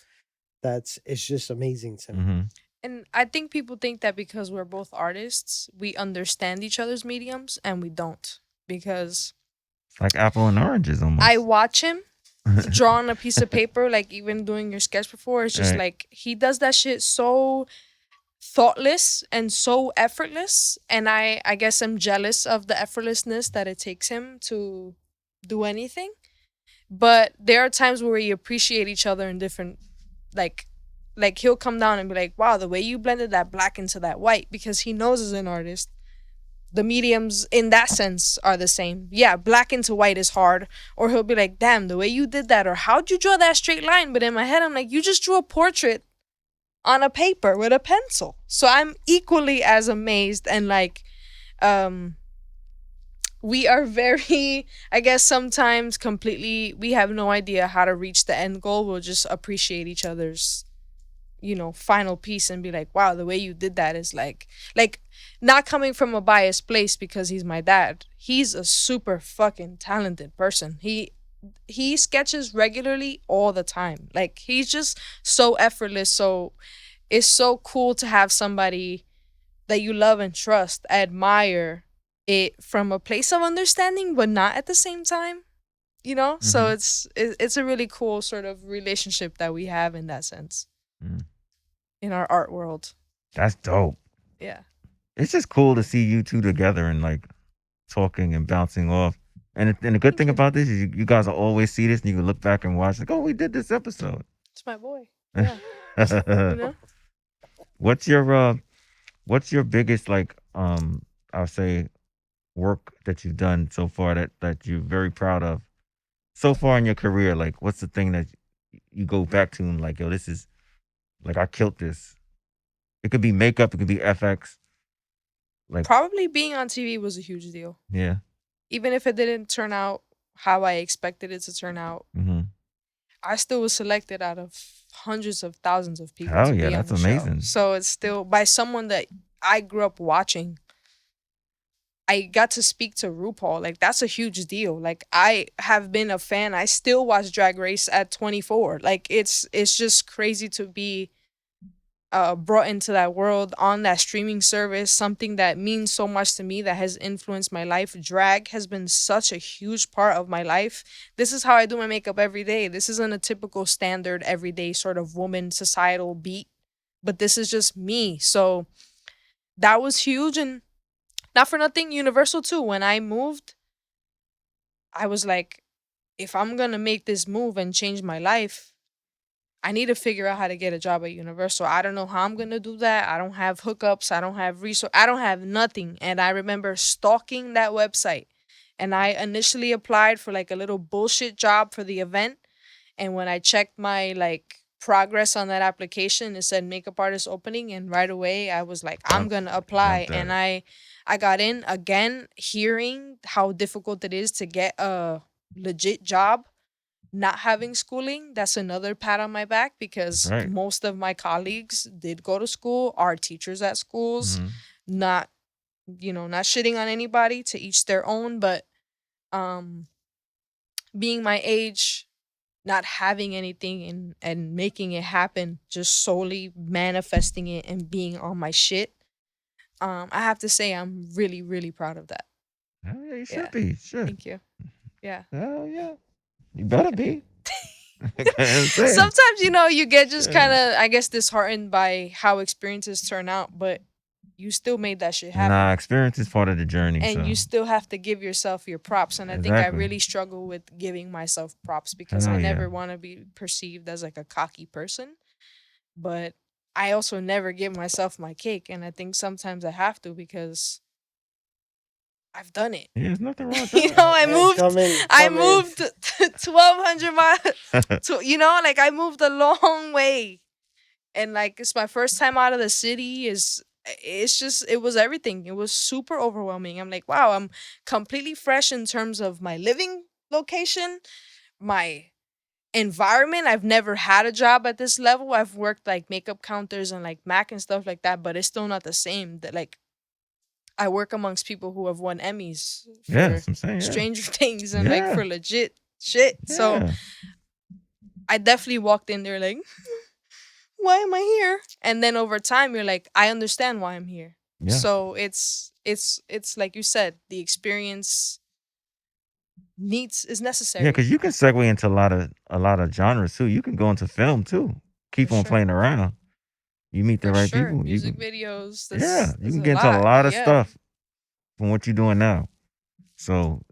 it's just amazing to me. Mm-hmm. And I think people think that because we're both artists, we understand each other's mediums, and we don't. Because It's like apple and oranges almost. I watch him draw on a piece of paper, like even doing your sketch before. It's just Right. like he does that shit so thoughtless and so effortless. And I guess I'm jealous of the effortlessness that it takes him to do anything. But there are times where we appreciate each other in different, like he'll come down and be like, wow, the way you blended that black into that white, because he knows as an artist the mediums in that sense are the same. Yeah, black into white is hard. Or he'll be like, damn, the way you did that, or how'd you draw that straight line? But in my head, I'm like, you just drew a portrait on a paper with a pencil. So I'm equally as amazed and like we are very, I guess sometimes completely, we have no idea how to reach the end goal. We'll just appreciate each other's, final piece and be like, wow, the way you did that is like not coming from a biased place because he's my dad. He's a super fucking talented person. He sketches regularly all the time. Like he's just so effortless. So it's so cool to have somebody that you love and trust, admire it from a place of understanding, but not at the same time. So Mhm. it's a really cool sort of relationship that we have in that sense Mm. in our art world. That's dope. Yeah. It's just cool to see you two together and like talking and bouncing off. And the good Thank thing you. about this is you guys will always see this and you can look back and watch like, oh, we did this episode. It's my boy. Yeah. You know? What's your biggest like I'll say work that you've done so far that you're very proud of so far in your career? Like what's the thing that you go back to and like, yo, this is like I killed this. It could be makeup, it could be FX. Like Probably being on TV was a huge deal. yeah. Even if it didn't turn out how I expected it to turn out, Mm-hmm. I still was selected out of hundreds of thousands of people Hell to yeah, be on that's the show. amazing. So it's still by someone that I grew up watching. I got to speak to RuPaul. Like that's a huge deal. Like I have been a fan. I still watch Drag Race at 24. Like it's just crazy to be brought into that world on that streaming service, something that means so much to me, that has influenced my life. Drag has been such a huge part of my life. This is how I do my makeup every day. This isn't a typical standard everyday sort of woman societal beat, but this is just me. So that was huge. And not for nothing, Universal too. When I moved, I was like, if I'm gonna make this move and change my life, I need to figure out how to get a job at Universal. I don't know how I'm gonna do that. I don't have hookups. I don't have resource. I don't have nothing. And I remember stalking that website. And I initially applied for like a little bullshit job for the event. And when I checked my like progress on that application, it said makeup artist opening. And right away I was like, I'm Jumped gonna apply. jumped at And it. I got in again, hearing how difficult it is to get a legit job, not having schooling. That's another pat on my back That's because right. most of my colleagues did go to school, are teachers at schools, Mm-hmm. not not shitting on anybody, to each their own, but um being my age, not having anything and making it happen, just solely manifesting it and being on my shit. I have to say I'm really, really proud of that. Hell yeah, you should Yeah. be. Should. Thank you. Yeah. Hell yeah. You better Yeah. be. I'm saying. Sometimes you get just Yeah. kind of, I guess, disheartened by how experiences turn out, but you still made that shit happen. Nah, experience is part of the journey. And So you still have to give yourself your props. And I think I exactly. really struggle with giving myself props because Hell I yeah. never want to be perceived as like a cocky person. But I also never give myself my cake. And I think sometimes I have to because I've done it. Yeah, there's nothing wrong with You that. know, I And moved coming, I coming. moved 1,200 miles. Like I moved a long way. And like it's my first time out of the city. It was everything. It was super overwhelming. I'm like, wow, I'm completely fresh in terms of my living location, my environment. I've never had a job at this level. I've worked like makeup counters and like Mac and stuff like that, but it's still not the same. That like I work amongst people who have won Emmys Yeah, for that's what I'm saying. Yeah. Stranger Things and like Yeah. for legit shit. So Yeah. I definitely walked in there like, why am I here? And then over time you're like, I understand why I'm here. Yeah. So it's like you said, the experience is necessary. Yeah, because you can segue into a lot of genres too. You can go into film too. Keep For on sure. playing around. You meet the For right sure. people. Music You can, videos. yeah, you That's can a get into a lot. lot of Yeah. stuff from what you're doing now. So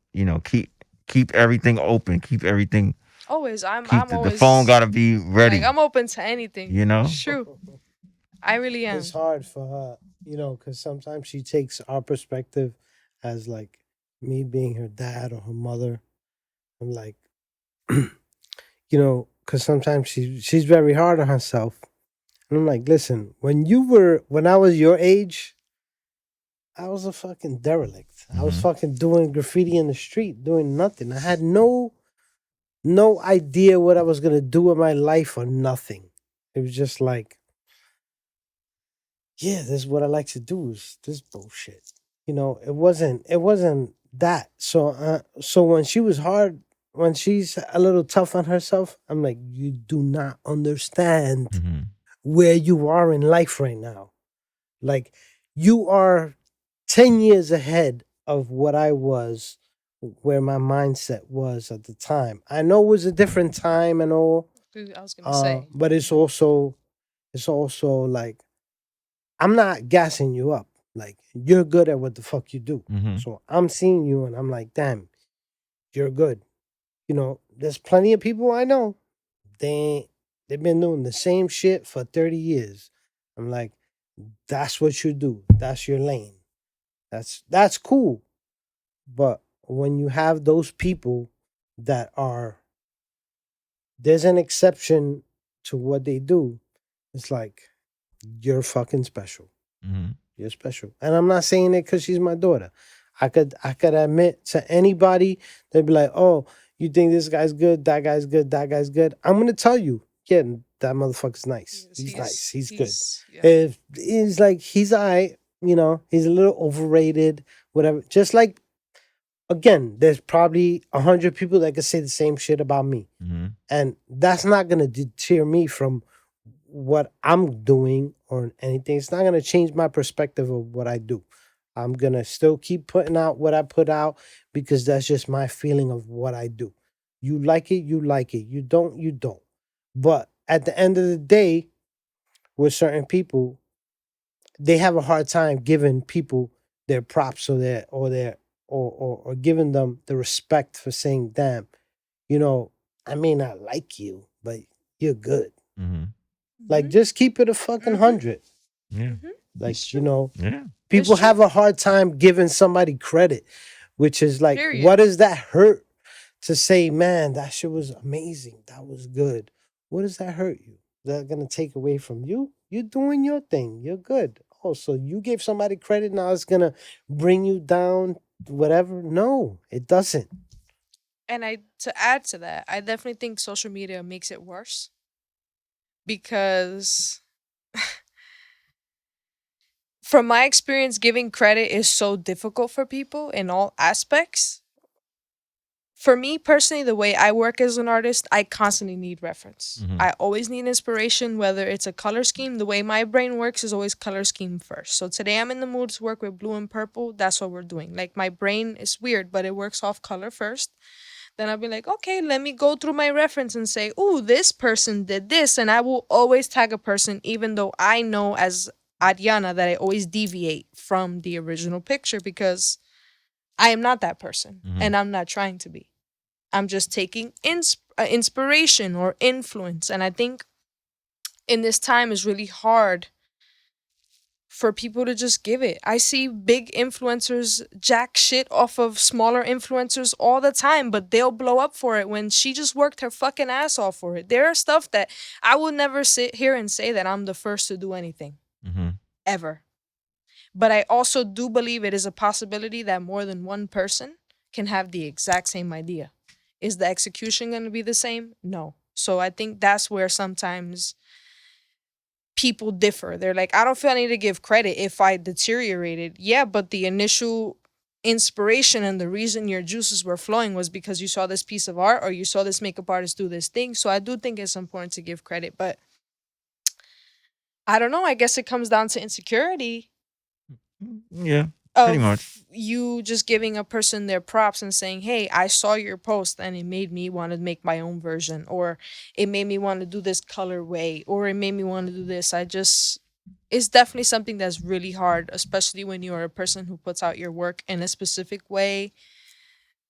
keep everything open. Keep everything. Always. I'm The always phone gotta be ready. like I'm open to anything. You know. It's true. I really am. It's hard for her, because sometimes she takes our perspective as like me being her dad or her mother. I'm like, because sometimes she's very hard on herself. And I'm like, listen, when I was your age, I was a fucking derelict. I was Mhm. fucking doing graffiti in the street, doing nothing. I had no idea what I was gonna do with my life or nothing. It was just like, yeah, this is what I like to do is this bullshit. It wasn't that. So when she was hard, when she's a little tough on herself, I'm like, you do not understand Mhm. where you are in life right now. Like you are 10 years ahead of what I was, where my mindset was at the time. I know it was a different time and all, I was gonna say. but it's also like I'm not gassing you up. Like you're good at what the fuck you do. Mhm. So I'm seeing you and I'm like, damn, you're good. There's plenty of people I know. They they've been doing the same shit for 30 years. I'm like, that's what you do. That's your lane. That's cool. But when you have those people that are there's an exception to what they do, it's like you're fucking special. Mhm. You're special. And I'm not saying it because she's my daughter. I could admit to anybody, they'd be like, oh, you think this guy's good, that guy's good, that guy's good. I'm gonna tell you, yeah, that motherfucker's nice. He's nice. He's good. Yeah. If he's like he's alright, he's a little overrated, whatever. Just like again, there's probably 100 people that could say the same shit about me. Mhm. And that's not gonna deter me from what I'm doing or anything. It's not gonna change my perspective of what I do. I'm gonna still keep putting out what I put out because that's just my feeling of what I do. You like it, you like it. You don't, you don't. But at the end of the day, with certain people, they have a hard time giving people their props or giving them the respect for saying, damn, you know, I may not like you, but you're good. Mhm. Like just keep it a fucking Mhm. 100. Yeah. Like, It's you true. know, Yeah. people true. have a hard time giving somebody credit, which is like, Period. what does that hurt to say, man, that shit was amazing. That was good. What does that hurt you? Is that gonna take away from you? You're doing your thing. You're good. Oh, so you gave somebody credit, now it's gonna bring you down, whatever. No, it doesn't. And to add to that, I definitely think social media makes it worse because from my experience, giving credit is so difficult for people in all aspects. For me personally, the way I work as an artist, I constantly need reference. Mhm. I always need inspiration, whether it's a color scheme. The way my brain works is always color scheme first. So today I'm in the mood to work with blue and purple. That's what we're doing. Like my brain is weird, but it works off color first. Then I'll be like, okay, let me go through my reference and say, oh, this person did this. And I will always tag a person, even though I know as Ariana that I always deviate from the original picture because I am not that person Mhm. and I'm not trying to be. I'm just taking inspiration or influence. And I think in this time is really hard for people to just give it. I see big influencers jack shit off of smaller influencers all the time, but they'll blow up for it when she just worked her fucking ass off for it. There are stuff that I will never sit here and say that I'm the first to do anything Mhm. ever. But I also do believe it is a possibility that more than one person can have the exact same idea. Is the execution going to be the same? No. So I think that's where sometimes people differ. They're like, I don't feel I need to give credit if I deteriorated. Yeah, but the initial inspiration and the reason your juices were flowing was because you saw this piece of art or you saw this makeup artist do this thing. So I do think it's important to give credit, but I don't know. I guess it comes down to insecurity Yeah. Pretty much. of you just giving a person their props and saying, hey, I saw your post and it made me want to make my own version, or it made me want to do this colorway, or it made me want to do this. It's definitely something that's really hard, especially when you're a person who puts out your work in a specific way,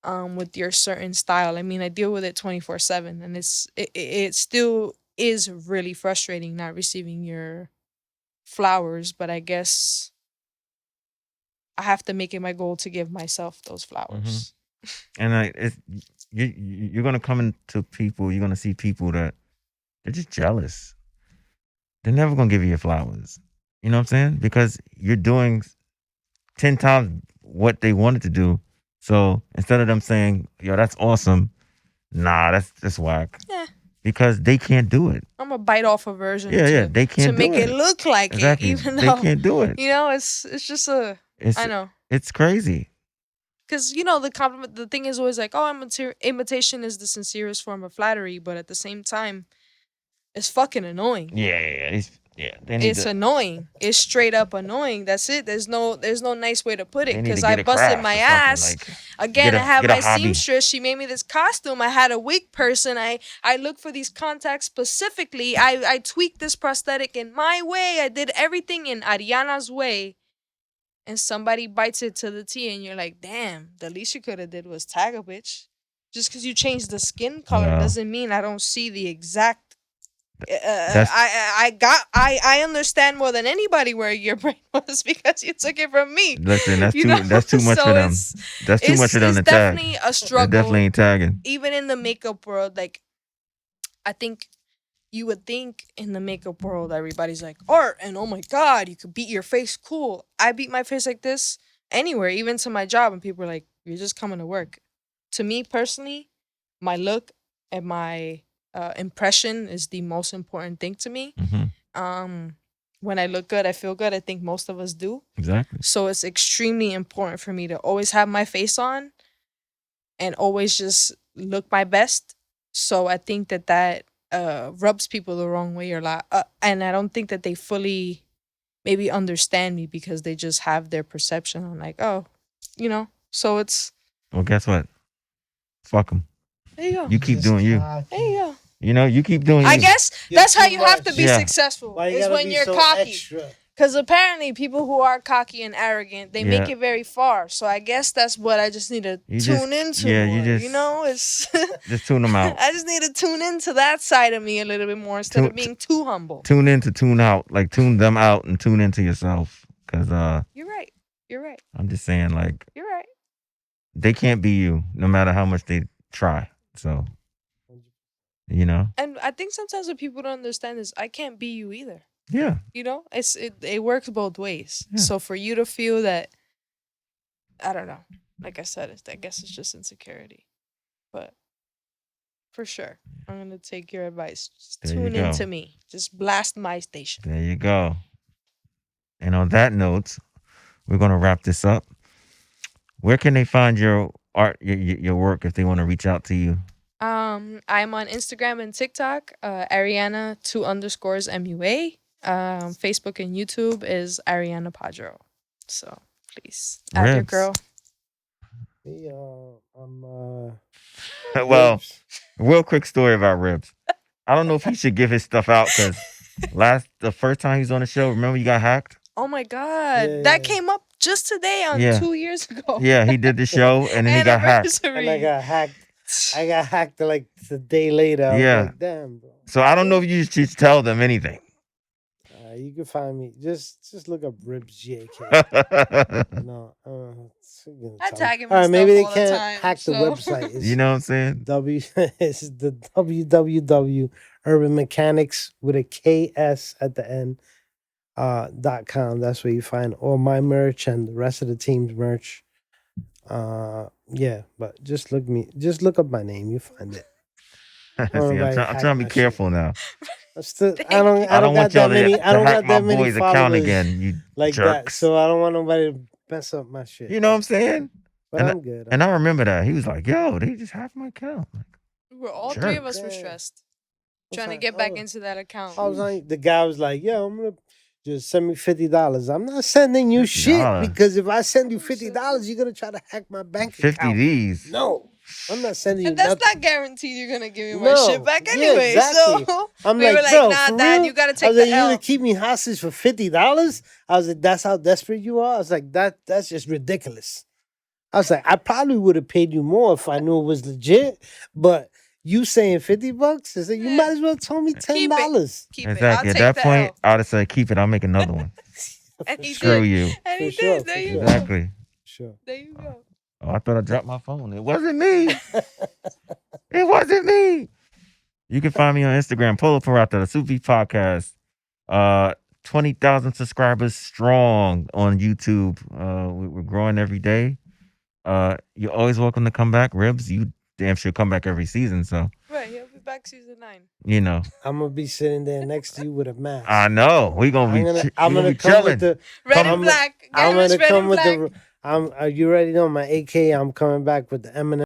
with your certain style. I mean, I deal with it 24/7 and it still is really frustrating not receiving your flowers, but I guess I have to make it my goal to give myself those flowers. And it's you're gonna come into people. You're gonna see people that they're just jealous. They're never gonna give you your flowers. You know what I'm saying? Because you're doing 10 times what they wanted to do. So instead of them saying, yo, that's awesome, nah, that's whack. Yeah. Because they can't do it. I'm gonna bite off a version Yeah, they to can't do make it it. look like Exactly. it, even They though can't do it. you know it's just a It's I know. it's crazy. Because you know the compliment, the thing is always like, oh, imitation is the sincerest form of flattery, but at the same time, it's fucking annoying. Yeah. They need It's to, annoying. It's straight up annoying. That's it. There's no nice way to put it. they need to Because get I a busted craft my or something, ass. like, Again, I have get a my hobby. seamstress. She made me this costume. I had a wig person. I look for these contacts specifically. I tweaked this prosthetic in my way. I did everything in Ariana's way. And somebody bites it to the T, and you're like, damn, the least you could have did was tag a bitch. Just because you changed the skin color Well, doesn't mean I don't see the exact. that's I understand more than anybody where your brain was because you took it from me. listen. That's You too know? that's too much So for them. it's That's too much for them it's to tag. definitely a They struggle. definitely ain't tagging. Even in the makeup world, like I think you would think in the makeup world everybody's like art and oh my god, you could beat your face. Cool. I beat my face like this anywhere, even to my job, and people are like, you're just coming to work. To me personally, my look and my impression is the most important thing to me. Mm-hmm. When I look good, I feel good. I think most of us do. Exactly. So it's extremely important for me to always have my face on and always just look my best. So I think that rubs people the wrong way a lot. And I don't think that they fully maybe understand me because they just have their perception on like, oh, you know. So it's Well, guess what? Fuck them. there you go. You keep doing you. There you go. You know, you keep doing you. I guess You're that's how too you have to much. be Yeah. successful. Why you Is gotta when be you're so cocky. extra? Because apparently people who are cocky and arrogant, they make Yeah. it very far. So I guess that's what I just need to You just- tune into yeah, more. you just- You know, it's Just tune them out. I just need to tune into that side of me a little bit more instead of Tune- being too humble. Tune in to tune out. Like, tune them out and tune into yourself. Because You're right. You're right. I'm just saying, like, You're right. they can't be you no matter how much they try. So, you know? And I think sometimes what people don't understand is I can't be you either. Yeah. You know, it works both ways. Yeah. So for you to feel that, I don't know. Like I said, I guess it's just insecurity. But for sure, I'm gonna take your advice. Just There you tune go. into me. Just blast my station. There you go. And on that note, we're going to wrap this up. Where can they find your art, your work, if they want to reach out to you? I'm on Instagram and TikTok, Ariana 2_ MUA. Facebook and YouTube is Ariana Padro. So please add your Ribs. girl. Hey, I'm Well, Ribs. real quick story about Ribs. I don't know if he should give his stuff out because the first time he was on the show, remember you got hacked? Oh my God, Yeah, that yeah. came up just today on Yeah. 2 years ago. Yeah, he did the show and then he got hacked. And I got hacked. I got hacked like the day later. I Yeah. was like, damn, bro. So I don't know if you should tell them anything. You can find me. Just look up Ribs Gak. No, I tag him All right, and maybe stuff they all the can't time, hack the so- website. It's You know what I'm saying? it's the www Urban Mechanics with a KS at the end .com. That's where you find all my merch and the rest of the team's merch. Yeah, but just look up my name. You find it. See, I'm Nobody trying hack to be my careful now. I don't I don't got want y'all that many. to I don't hack got my that many boy's account followers again, you like that. jerks. So I don't want nobody to mess up my shit. You know what I'm saying? But and I'm good. And I remember that. He was like, yo, they just hacked my account. Like, We're all three of us were Jerk. stressed, What's trying to that? get back Oh. into that account. I was like, the guy was like, "Yo, I'm gonna just send me $50. I'm not sending you shit $50. because if I send you $50, you're gonna try to hack my bank 50 account. These. No, I'm not sending you And that's nothing. not guaranteed you're gonna give me my No. shit back Yeah, anyway. exactly. So I'm we like, were like, bro, nah, for Dad, real? you gotta I take was the like, you're L. gonna keep me hostage for $50? I was like, that's how desperate you are. I was like, that's just ridiculous. I was like, I probably would have paid you more if I knew it was legit, but you saying $50? I said, you might as well told me $10. Keep it. I'll Exactly. At take that the point, L. I would have said, keep it. I'll make another one. And he Screw did. you. And he For sure, did. There for you sure. go. Exactly. Sure. There you go. Oh, I thought I dropped my phone. It wasn't me. It wasn't me. You can find me on Instagram, Polo Parata, the Sufi Podcast. 20,000 subscribers strong on YouTube. We're growing every day. You're always welcome to come back, Ribs. You damn sure come back every season. So Right, he'll be back season 9. you know, I'm gonna be sitting there next to you with a mask. I know we gonna I'm be gonna we I'm gonna gonna be come with chilling. the. Red I'm and black. I'm Get gonna red come and with black. the. You already know my AK. I'm coming back with the Eminem.